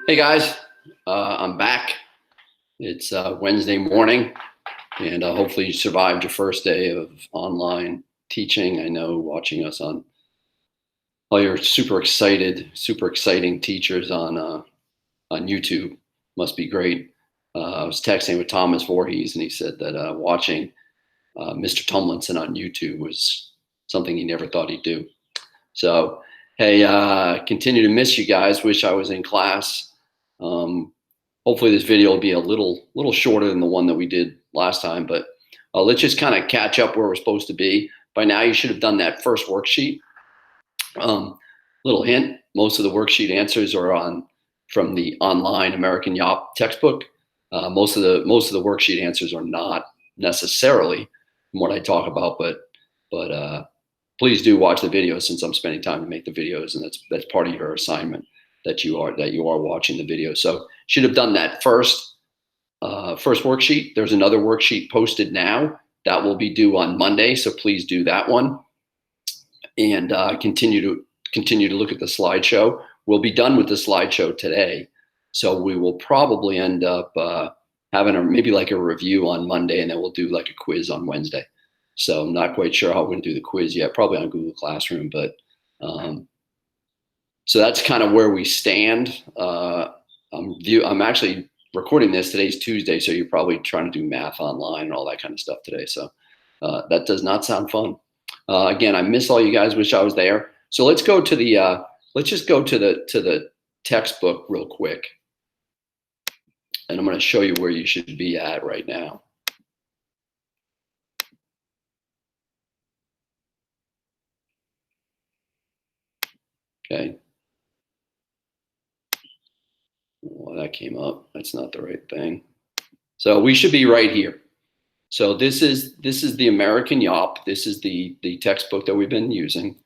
Hey guys, I'm back. It's Wednesday morning, and hopefully you survived your first day of online teaching. I know watching us on all your super exciting teachers on YouTube must be great. I was texting with Thomas Voorhees, and he said that watching Mr. Tumlinson on YouTube was something he never thought he'd do. So, hey, continue to miss you guys. Wish I was in class. Um, Hopefully this video will be a little shorter than the one that we did last time, but let's just kind of catch up where we're supposed to be. By now, you should have done that first worksheet. Little hint: most of the worksheet answers are from the online American Yop textbook. Most of the worksheet answers are not necessarily from what I talk about, but please do watch the videos since I'm spending time to make the videos, and that's part of your assignment that you are watching the video. So should have done that first worksheet. There's another worksheet posted now that will be due on Monday, so please do that one, and continue to look at the slideshow. We'll be done with the slideshow today, so we will probably end up having maybe like a review on Monday, and then we'll do like a quiz on Wednesday. So I'm not quite sure how we're going to do the quiz yet, probably on Google Classroom, but so that's kind of where we stand. I'm actually recording this. Today's Tuesday, so you're probably trying to do math online and all that kind of stuff today. So that does not sound fun. Again, I miss all you guys. Wish I was there. So let's go to the let's just go to the textbook real quick, and I'm going to show you where you should be at right now. Okay. Well, that came up. That's not the right thing. So we should be right here. So this is the American Yop. This is the textbook that we've been using.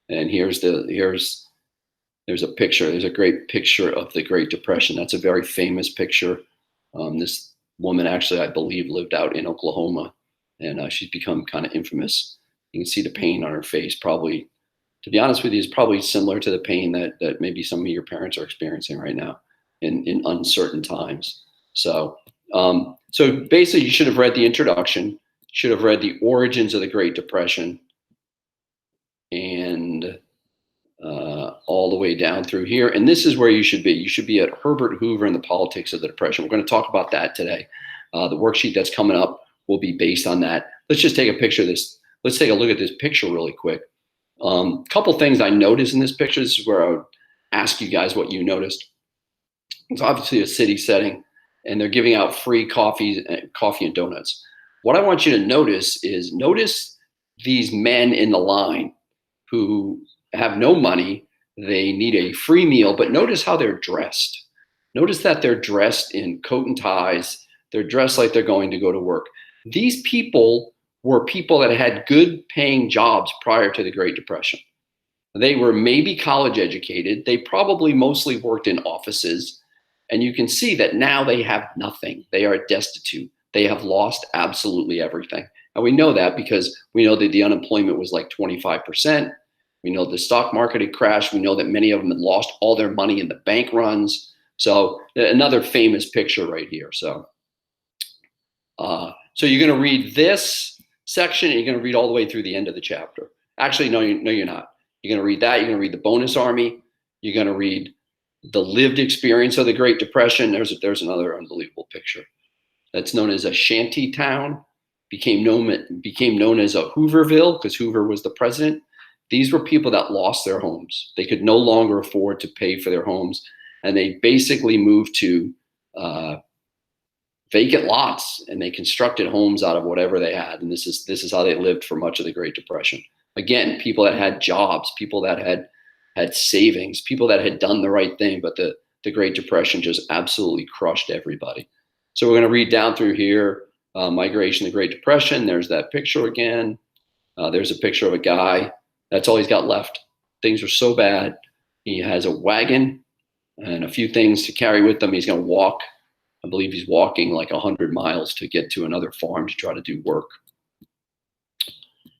And there's a picture. There's a great picture of the Great Depression. That's a very famous picture. This woman actually, I believe, lived out in Oklahoma, and she's become kind of infamous. You can see the pain on her face. Probably, to be honest with you, is probably similar to the pain that maybe some of your parents are experiencing right now in uncertain times. So basically, you should have read the introduction, should have read the origins of the Great Depression, and all the way down through here. And this is where you should be. You should be at Herbert Hoover and the Politics of the Depression. We're going to talk about that today. The worksheet that's coming up will be based on that. Let's just take a picture of this. Let's take a look at this picture really quick. Couple things I noticed in this picture. This is where I would ask you guys what you noticed. It's obviously a city setting, and they're giving out free coffee and donuts. What I want you to notice is these men in the line who have no money. They need a free meal, but notice how they're dressed. Notice that they're dressed in coat and ties. They're dressed like they're going to go to work. These people were people that had good paying jobs prior to the Great Depression. They were maybe college educated. They probably mostly worked in offices. And you can see that now they have nothing. They are destitute. They have lost absolutely everything. And we know that because we know that the unemployment was like 25%. We know the stock market had crashed. We know that many of them had lost all their money in the bank runs. So another famous picture right here. So you're going to read this section, and you're going to read all the way through the end of the chapter. Actually, no, you're not. You're going to read that. You're going to read the bonus army. You're going to read the lived experience of the Great Depression. There's another unbelievable picture. That's known as a shanty town. Became known as a Hooverville because Hoover was the president. These were people that lost their homes. They could no longer afford to pay for their homes, and they basically moved to vacant lots, and they constructed homes out of whatever they had. And this is how they lived for much of the Great Depression. Again, people that had jobs, people that had savings, people that had done the right thing, but the Great Depression just absolutely crushed everybody. So we're going to read down through here, migration, the Great Depression. There's that picture again. There's a picture of a guy. That's all he's got left. Things are so bad. He has a wagon and a few things to carry with him. He's going to walk. I believe he's walking like 100 miles to get to another farm to try to do work.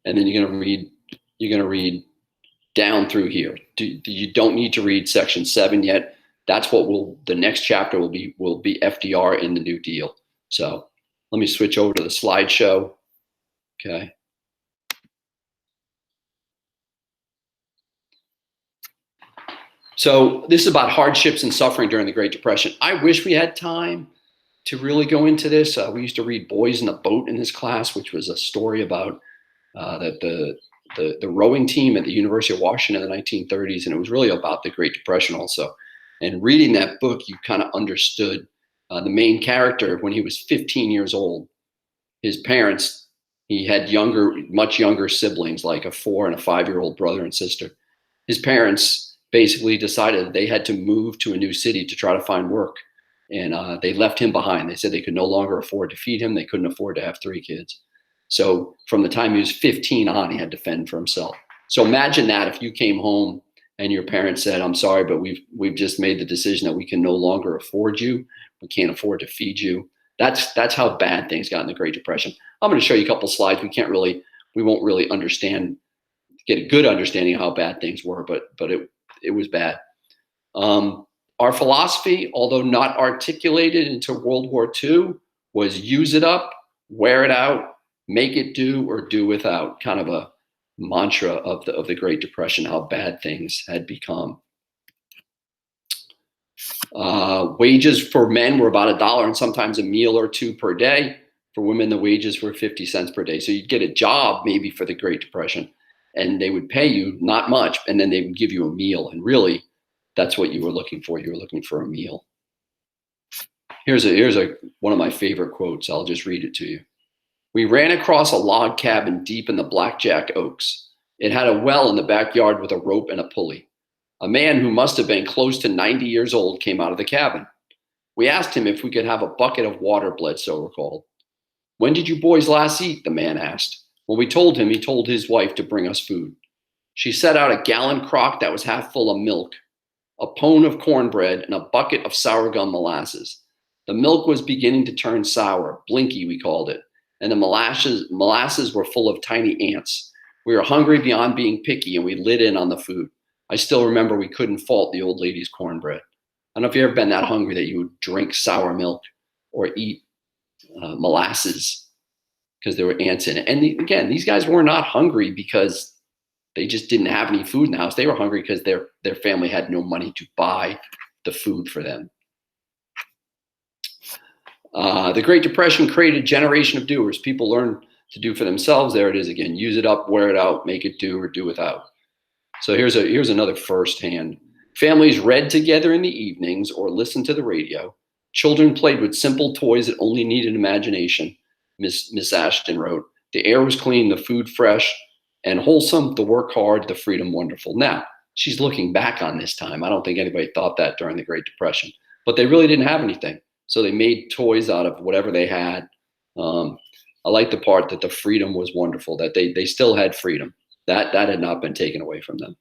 And then you're going to read down through here. You don't need to read section 7 yet. that's what the next chapter will be FDR in the New Deal. So let me switch over to the slideshow. Okay. So this is about hardships and suffering during the Great Depression. I wish we had time to really go into this. We used to read Boys in the Boat in this class, which was a story about the rowing team at the University of Washington in the 1930s, and it was really about the Great Depression also. And reading that book, you kind of understood the main character when he was 15 years old. His parents, he had much younger siblings, like a 4 and a 5-year-old brother and sister. His parents basically decided they had to move to a new city to try to find work. And they left him behind. They said they could no longer afford to feed him. They couldn't afford to have 3 kids. So from the time he was 15 on, he had to fend for himself. So imagine that if you came home and your parents said, "I'm sorry, but we've just made the decision that we can no longer afford you. We can't afford to feed you." That's how bad things got in the Great Depression. I'm going to show you a couple slides. We won't really get a good understanding of how bad things were, but it was bad. Our philosophy, although not articulated into World War II, was use it up, wear it out, make it do or do without. Kind of a mantra of the Great Depression, how bad things had become. Wages for men were about $1 and sometimes a meal or 2 per day. For women, the wages were 50 cents per day. So you'd get a job maybe for the Great Depression, and they would pay you not much, and then they would give you a meal. And really, that's what you were looking for. You were looking for a meal. Here's one of my favorite quotes. I'll just read it to you. "We ran across a log cabin deep in the blackjack oaks. It had a well in the backyard with a rope and a pulley. A man who must have been close to 90 years old came out of the cabin. We asked him if we could have a bucket of water," Bledsoe recalled. "When did you boys last eat?" the man asked. When we told him, he told his wife to bring us food. She set out a gallon crock that was half full of milk, a pone of cornbread, and a bucket of sour gum molasses. The milk was beginning to turn sour, blinky we called it, and the molasses were full of tiny ants. We were hungry beyond being picky, and we lit in on the food. I still remember we couldn't fault the old lady's cornbread. I don't know if you've ever been that hungry that you would drink sour milk or eat molasses because there were ants in it. And again, these guys were not hungry because they just didn't have any food in the house. They were hungry because their family had no money to buy the food for them. The Great Depression created a generation of doers. People learned to do for themselves. There it is again. Use it up, wear it out, make it do or do without. So here's another firsthand. Families read together in the evenings or listened to the radio. Children played with simple toys that only needed imagination. Miss Ashton wrote, "The air was clean, the food fresh and wholesome, the work hard, the freedom wonderful." Now, she's looking back on this time. I don't think anybody thought that during the Great Depression, but they really didn't have anything. So they made toys out of whatever they had. I like the part that the freedom was wonderful, that they still had freedom. That had not been taken away from them.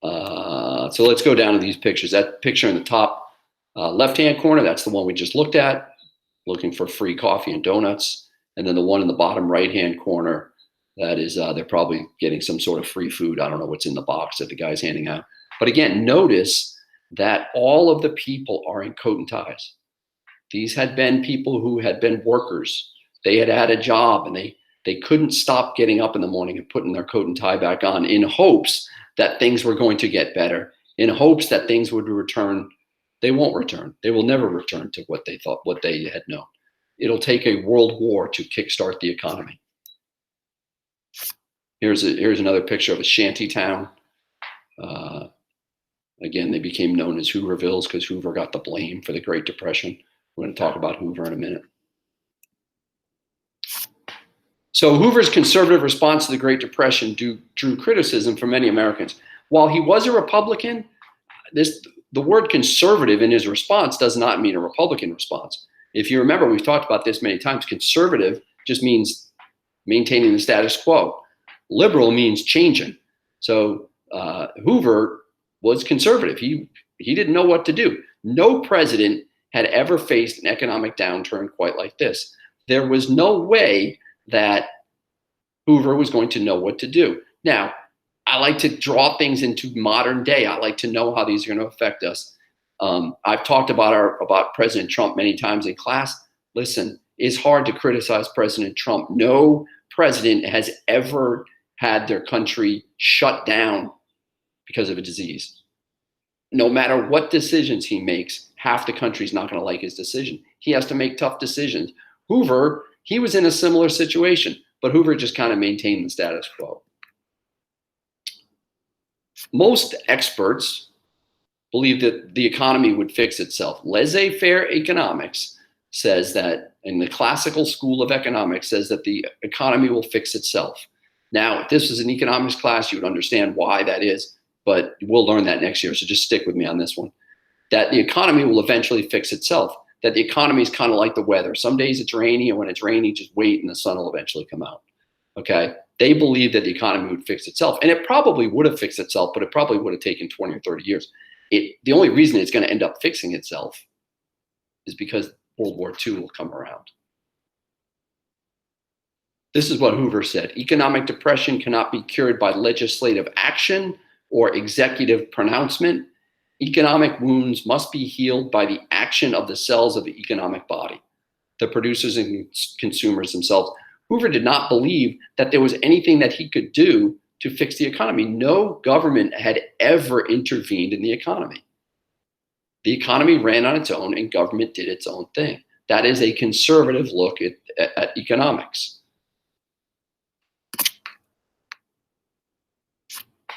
So let's go down to these pictures. That picture in the top left-hand corner, that's the one we just looked at, looking for free coffee and donuts. And then the one in the bottom right-hand corner, that is, they're probably getting some sort of free food. I don't know what's in the box that the guy's handing out. But again, notice that all of the people are in coat and ties. These had been people who had been workers. They had had a job, and they couldn't stop getting up in the morning and putting their coat and tie back on in hopes that things were going to get better, in hopes that things would return. They won't return. They will never return to what they thought, what they had known. It'll take a world war to kickstart the economy. Here's another picture of a shanty town. Again, they became known as Hoovervilles because Hoover got the blame for the Great Depression. We're going to talk about Hoover in a minute. So Hoover's conservative response to the Great Depression drew criticism from many Americans. While he was a Republican, the word conservative in his response does not mean a Republican response. If you remember, we've talked about this many times. Conservative just means maintaining the status quo. Liberal means changing. So Hoover was conservative. He didn't know what to do. No president had ever faced an economic downturn quite like this. There was no way that Hoover was going to know what to do. Now, I like to draw things into modern day. I like to know how these are going to affect us. I've talked about President Trump many times in class. Listen, it's hard to criticize President Trump. No president has ever had their country shut down because of a disease. No matter what decisions he makes, half the country's not going to like his decision. He has to make tough decisions. Hoover, he was in a similar situation, but Hoover just kind of maintained the status quo. Most experts believe that the economy would fix itself. Laissez-faire economics says that, in the classical school of economics, says that the economy will fix itself. Now, if this was an economics class, you would understand why that is, but we'll learn that next year, so just stick with me on this one. That the economy will eventually fix itself, that the economy is kind of like the weather. Some days it's rainy, and when it's rainy, just wait and the sun will eventually come out, okay? They believe that the economy would fix itself, and it probably would have fixed itself, but it probably would have taken 20 or 30 years. The only reason it's going to end up fixing itself is because World War II will come around. This is what Hoover said: economic depression cannot be cured by legislative action or executive pronouncement. Economic wounds must be healed by the action of the cells of the economic body, the producers and consumers themselves. Hoover did not believe that there was anything that he could do to fix the economy. No government had ever intervened in the economy. The economy ran on its own and government did its own thing. That is a conservative look at economics.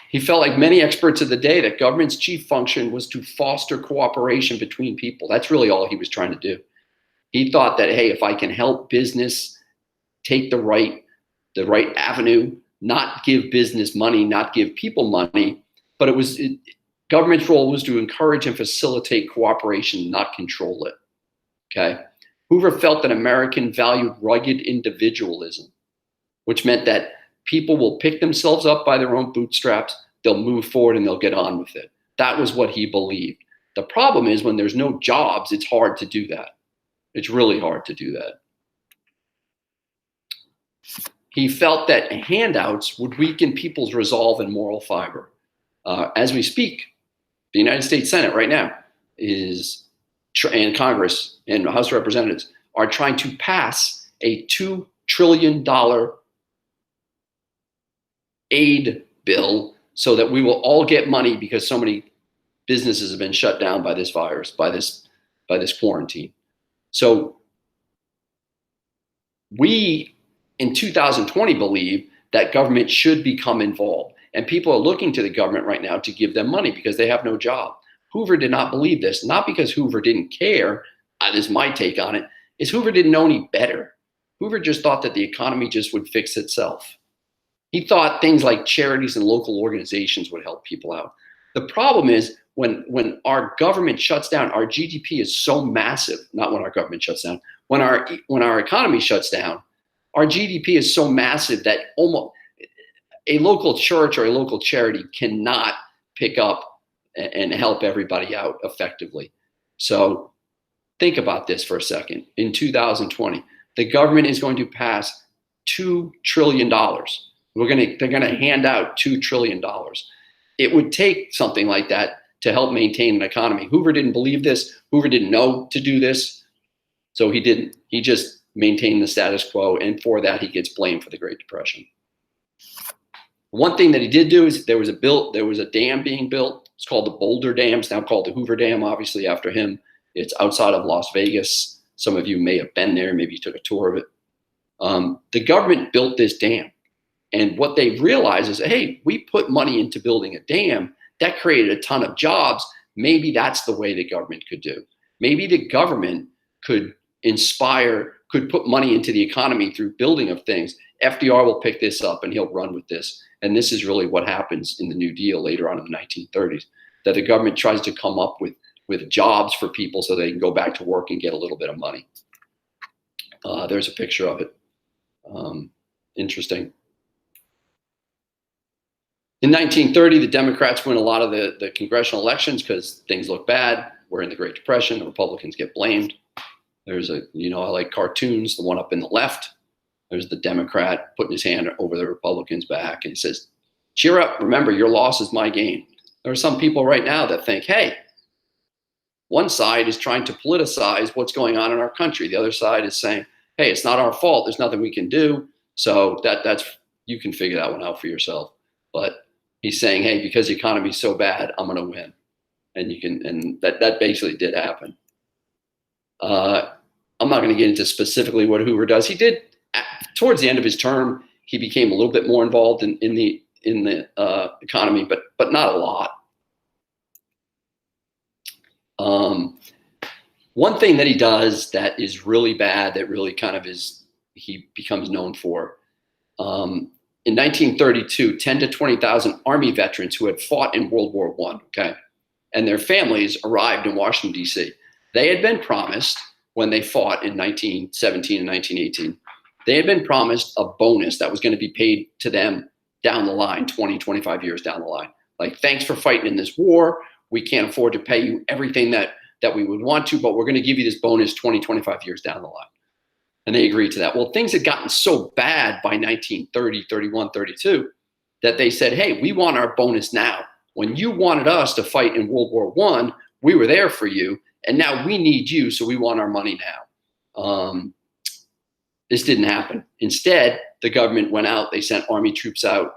He felt, like many experts of the day, that government's chief function was to foster cooperation between people. That's really all he was trying to do. He thought that, hey, if I can help business take the right avenue, not give business money, not give people money, but government's role was to encourage and facilitate cooperation, not control it, okay? Hoover felt that American valued rugged individualism, which meant that people will pick themselves up by their own bootstraps, they'll move forward and they'll get on with it. That was what he believed. The problem is, when there's no jobs, it's hard to do that. It's really hard to do that. He felt that handouts would weaken people's resolve and moral fiber. As we speak, the United States Senate right now and Congress and the House of Representatives are trying to pass a $2 trillion aid bill so that we will all get money, because so many businesses have been shut down by this virus, by this quarantine. So we, in 2020, believe that government should become involved. And people are looking to the government right now to give them money because they have no job. Hoover did not believe this, not because Hoover didn't care. This is my take on it. Is Hoover didn't know any better. Hoover just thought that the economy just would fix itself. He thought things like charities and local organizations would help people out. The problem is, when our government shuts down, our GDP is so massive. Not when our government shuts down. When our economy shuts down, our GDP is so massive that almost a local church or a local charity cannot pick up and help everybody out effectively. So think about this for a second. In 2020, the government is going to pass $2 trillion. They're going to hand out $2 trillion. It would take something like that to help maintain an economy. Hoover didn't believe this. Hoover didn't know to do this. So he didn't. He just maintained the status quo. And for that, he gets blamed for the Great Depression. One thing that he did do is there was a dam being built. It's called the Boulder Dam. It's now called the Hoover Dam, obviously after him. It's outside of Las Vegas. Some of you may have been there. Maybe you took a tour of it. The government built this dam. And what they realized is, hey, we put money into building a dam. That created a ton of jobs. Maybe that's the way the government could do. Maybe the government could could put money into the economy through building of things. FDR will pick this up and he'll run with this. And this is really what happens in the New Deal later on in the 1930s, that the government tries to come up with jobs for people so they can go back to work and get a little bit of money. There's a picture of it. Interesting. In 1930, the Democrats win a lot of the congressional elections because things look bad. We're in the Great Depression. The Republicans get blamed. There's I like cartoons, the one up in the left. There's the Democrat putting his hand over the Republican's back and he says, cheer up. Remember, your loss is my gain. There are some people right now that think, hey, one side is trying to politicize what's going on in our country. The other side is saying, hey, it's not our fault. There's nothing we can do. So that's you can figure that one out for yourself. But he's saying, hey, because the economy is so bad, I'm going to win. And that basically did happen. I'm not going to get into specifically what Hoover does. He did towards the end of his term, he became a little bit more involved in the economy, but not a lot. One thing that he does that is really bad, that really kind of he becomes known for. In 1932, 10 to 20,000 Army veterans who had fought in World War I, okay, and their families arrived in Washington, D.C. They had been promised, when they fought in 1917 and 1918, they had been promised a bonus that was going to be paid to them down the line, 20, 25 years down the line. Like, thanks for fighting in this war. We can't afford to pay you everything that we would want to, but we're going to give you this bonus 20, 25 years down the line. And they agreed to that. Well, things had gotten so bad by 1930, 31, 32, that they said, hey, we want our bonus now. When you wanted us to fight in World War I, we were there for you, and now we need you, so we want our money now. This didn't happen. Instead, the government went out. They sent Army troops out.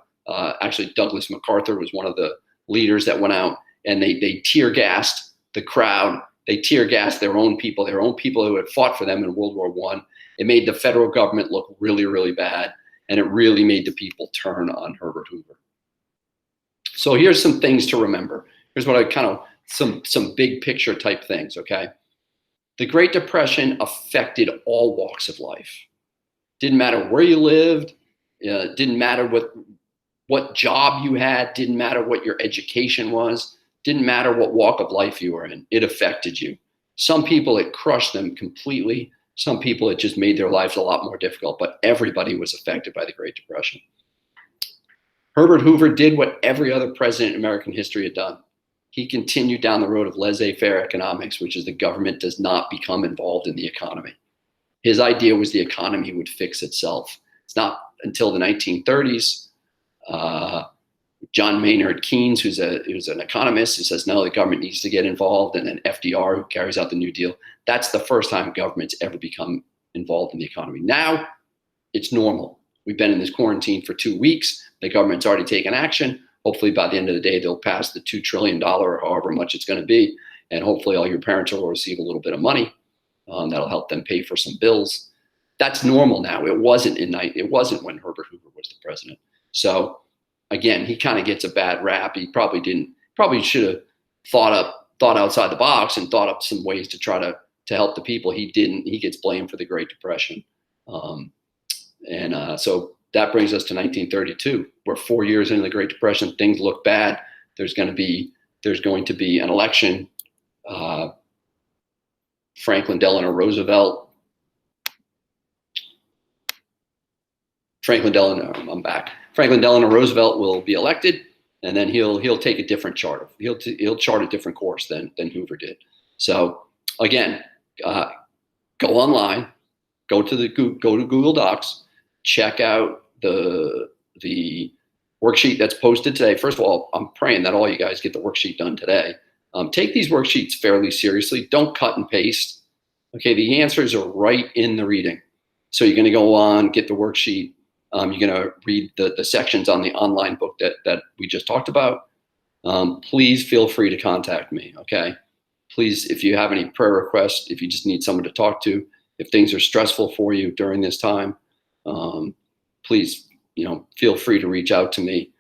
Actually, Douglas MacArthur was one of the leaders that went out, and they tear gassed the crowd. They tear gassed their own people who had fought for them in World War I. It made the federal government look really, really bad, and it really made the people turn on Herbert Hoover. So here's some things to remember. Here's what I kind of, some big picture type things, okay? The Great Depression affected all walks of life. Didn't matter where you lived, didn't matter what job you had, didn't matter what your education was, didn't matter what walk of life you were in. It affected you. Some people, it crushed them completely. Some people, it just made their lives a lot more difficult, but everybody was affected by the Great Depression. Herbert Hoover did what every other president in American history had done. He continued down the road of laissez-faire economics, which is the government does not become involved in the economy. His idea was the economy would fix itself. It's not until the 1930s, John Maynard Keynes, who's an economist, who says, no, the government needs to get involved, and then FDR, who carries out the New Deal. That's the first time government's ever become involved in the economy. Now, it's normal. We've been in this quarantine for 2 weeks. The government's already taken action. Hopefully, by the end of the day, they'll pass the $2 trillion or however much it's going to be, and hopefully all your parents will receive a little bit of money. That'll help them pay for some bills. That's normal now. It wasn't when Herbert Hoover was the president. So again, he kind of gets a bad rap. He probably should have thought outside the box and thought up some ways to try to help the people. He didn't. He gets blamed for the Great Depression. So that brings us to 1932. We're 4 years into the Great Depression. Things look bad. There's going to be an election. Franklin Delano Roosevelt will be elected, and then he'll take a different chart. He'll chart a different course than Hoover did. So again, go online, go to Google Docs, check out the worksheet that's posted today. First of all, I'm praying that all you guys get the worksheet done today. Take these worksheets fairly seriously. Don't cut and paste. Okay, the answers are right in the reading. So you're going to go on, get the worksheet. You're going to read the sections on the online book that we just talked about. Please feel free to contact me, okay? Please, if you have any prayer requests, if you just need someone to talk to, if things are stressful for you during this time, please, feel free to reach out to me.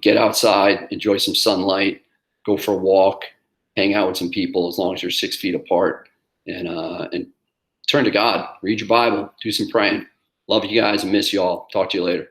Get outside, enjoy some sunlight, go for a walk, hang out with some people as long as you're 6 feet apart, and turn to God, read your Bible, do some praying. Love you guys and miss you all. Talk to you later.